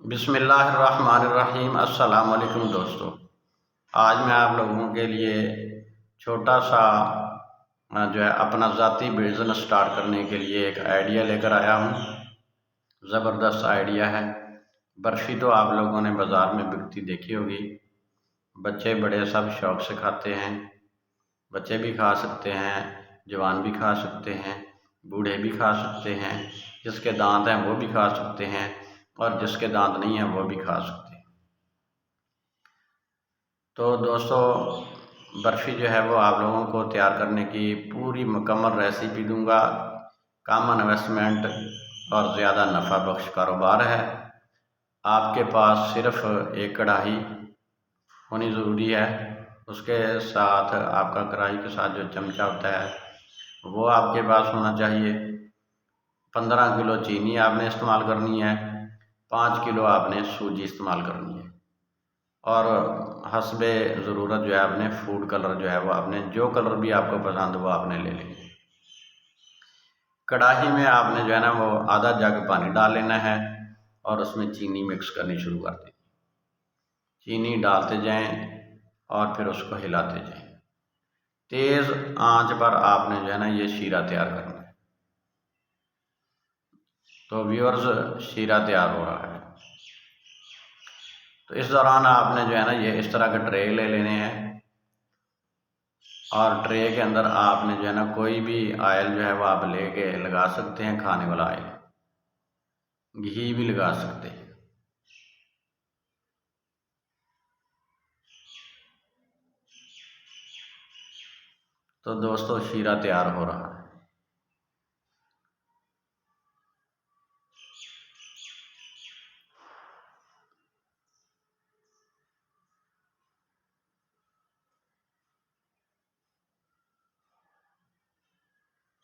बिस्मिल्लाहिर्रहमानिर्रहीम। अस्सलाम वालेकुम दोस्तों, आज मैं आप लोगों के लिए छोटा सा जो है अपना ज़ाती बिज़नेस स्टार्ट करने के लिए एक आइडिया लेकर आया हूँ। ज़बरदस्त आइडिया है। बर्फ़ी तो आप लोगों ने बाज़ार में बिकती देखी होगी, बच्चे बड़े सब शौक़ से खाते हैं। बच्चे भी खा सकते हैं, जवान भी खा सकते हैं, बूढ़े भी खा सकते हैं, जिसके दांत हैं वो भी खा सकते हैं और जिसके दांत नहीं हैं वो भी खा सकते हैं। तो दोस्तों, बर्फ़ी जो है वो आप लोगों को तैयार करने की पूरी मुकम्मल रेसिपी दूंगा। कम इन्वेस्टमेंट और ज़्यादा नफ़ा बख्श कारोबार है। आपके पास सिर्फ़ एक कढ़ाई होनी ज़रूरी है। उसके साथ आपका कढ़ाई के साथ जो चमचा होता है वो आपके पास होना चाहिए। 15 किलो चीनी आपने इस्तेमाल करनी है। 5 किलो आपने सूजी इस्तेमाल करनी है और हस्बे ज़रूरत जो है आपने फूड कलर जो है वो आपने जो कलर भी आपको पसंद वो आपने ले लेंगे। कढ़ाई में आपने जो है ना वो आधा जग पानी डाल लेना है और उसमें चीनी मिक्स करनी शुरू कर दें। चीनी डालते जाएं और फिर उसको हिलाते जाएं। तेज़ आंच पर आपने जो है ना ये शीरा तैयार करना है। तो व्यूअर्स, शीरा तैयार हो रहा है। तो इस दौरान आपने जो है ना ये इस तरह के ट्रे ले लेने हैं और ट्रे के अंदर आपने जो है ना कोई भी ऑयल जो है वो आप लेके लगा सकते हैं। खाने वाला ऑयल, घी भी लगा सकते हैं। तो दोस्तों, शीरा तैयार हो रहा है।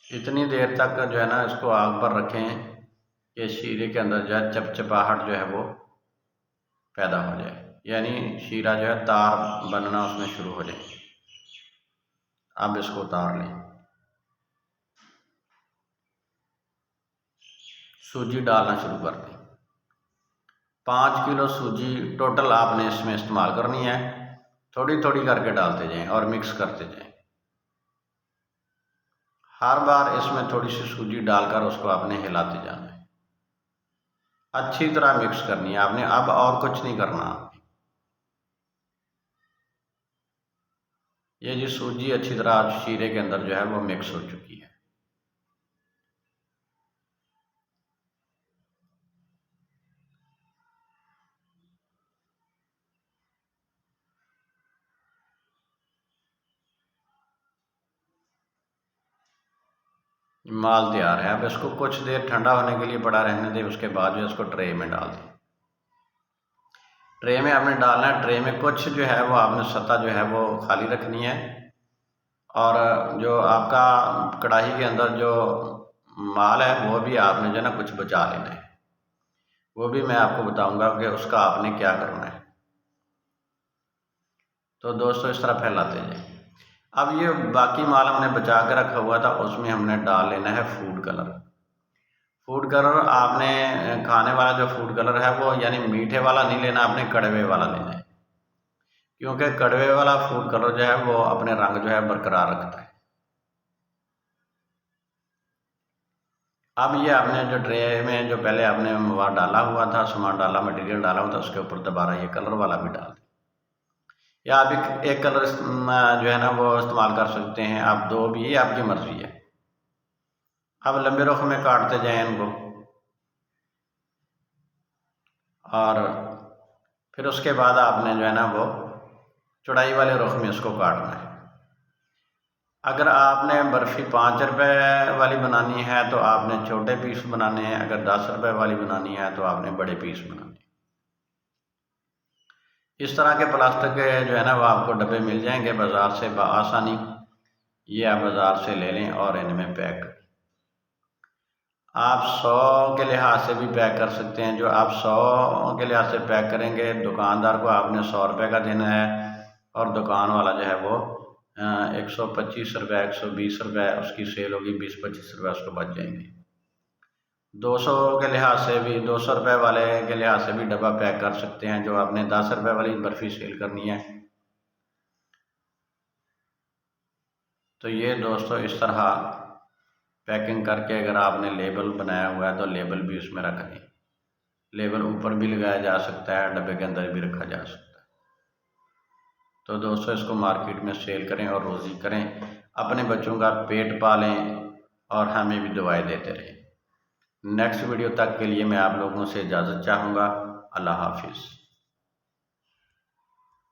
इतनी देर तक जो है ना इसको आग पर रखें कि शीरे के अंदर जो है चपचपाहट जो है वो पैदा हो जाए, यानी शीरा जो है तार बनना उसमें शुरू हो जाए। अब इसको उतार लें। सूजी डालना शुरू कर दें। 5 किलो सूजी टोटल आपने इसमें इस्तेमाल करनी है। थोड़ी थोड़ी करके डालते जाएं और मिक्स करते जाएं। हर बार इसमें थोड़ी सी सूजी डालकर उसको आपने हिलाते जाना है। अच्छी तरह मिक्स करनी है आपने, अब और कुछ नहीं करना। ये जी सूजी अच्छी तरह शीरे के अंदर जो है वो मिक्स हो चुकी है। माल तैयार है। अब इसको कुछ देर ठंडा होने के लिए पड़ा रहने दें। उसके बाद जो इसको ट्रे में डाल दें। ट्रे में आपने डालना है। ट्रे में कुछ जो है वो आपने सतह जो है वो खाली रखनी है और जो आपका कढ़ाई के अंदर जो माल है वो भी आपने जो है ना कुछ बचा लेना है। वो भी मैं आपको बताऊंगा कि उसका आपने क्या करना है। तो दोस्तों, इस तरह फैलाते जाएं। अब ये बाकी माल हमने बचा के रखा हुआ था, उसमें हमने डाल लेना है फूड कलर। फूड कलर आपने खाने वाला जो फूड कलर है वो यानी मीठे वाला नहीं लेना, आपने कड़वे वाला लेना है, क्योंकि कड़वे वाला फूड कलर जो है वो अपने रंग जो है बरकरार रखता है। अब ये आपने जो ट्रे में जो पहले आपने मवाद डाला हुआ था, सामान डाला, मटेरियल डाला हुआ था, उसके ऊपर दोबारा ये कलर वाला भी डाल दें। या आप एक कलर जो है ना वो इस्तेमाल कर सकते हैं, आप दो भी, ये आपकी मर्जी है। अब लंबे रुख में काटते जाएं इनको और फिर उसके बाद आपने जो है ना वो चौड़ाई वाले रुख में इसको काटना है। अगर आपने बर्फ़ी 5 रुपए वाली बनानी है तो आपने छोटे पीस बनाने हैं। अगर 10 रुपए वाली बनानी है तो आपने बड़े पीस बनाने हैं। इस तरह के प्लास्टिक के जो है ना वो आपको डब्बे मिल जाएंगे बाज़ार से बआसानी। ये आप बाज़ार से ले लें और इनमें पैक करें। आप 100 के लिहाज से भी पैक कर सकते हैं। जो आप 100 के लिहाज से पैक करेंगे, दुकानदार को आपने 100 रुपये का देना है और दुकान वाला जो है वो 125 रुपये, 120 रुपये उसकी सेल होगी, 20-25 रुपये उसको बच जाएंगे। 200 के लिहाज से भी, 200 रुपये वाले के लिहाज से भी डब्बा पैक कर सकते हैं। जो आपने 10 रुपये वाली बर्फ़ी सेल करनी है तो ये दोस्तों इस तरह पैकिंग करके, अगर आपने लेबल बनाया हुआ है तो लेबल भी उसमें रख दें। लेबल ऊपर भी लगाया जा सकता है, डब्बे के अंदर भी रखा जा सकता है। तो दोस्तों इसको मार्केट में सेल करें और रोज़ी करें, अपने बच्चों का पेट पालें और हमें भी दुआएं देते रहें। नेक्स्ट वीडियो तक के लिए मैं आप लोगों से इजाज़त चाहूँगा। अल्लाह हाफिज़।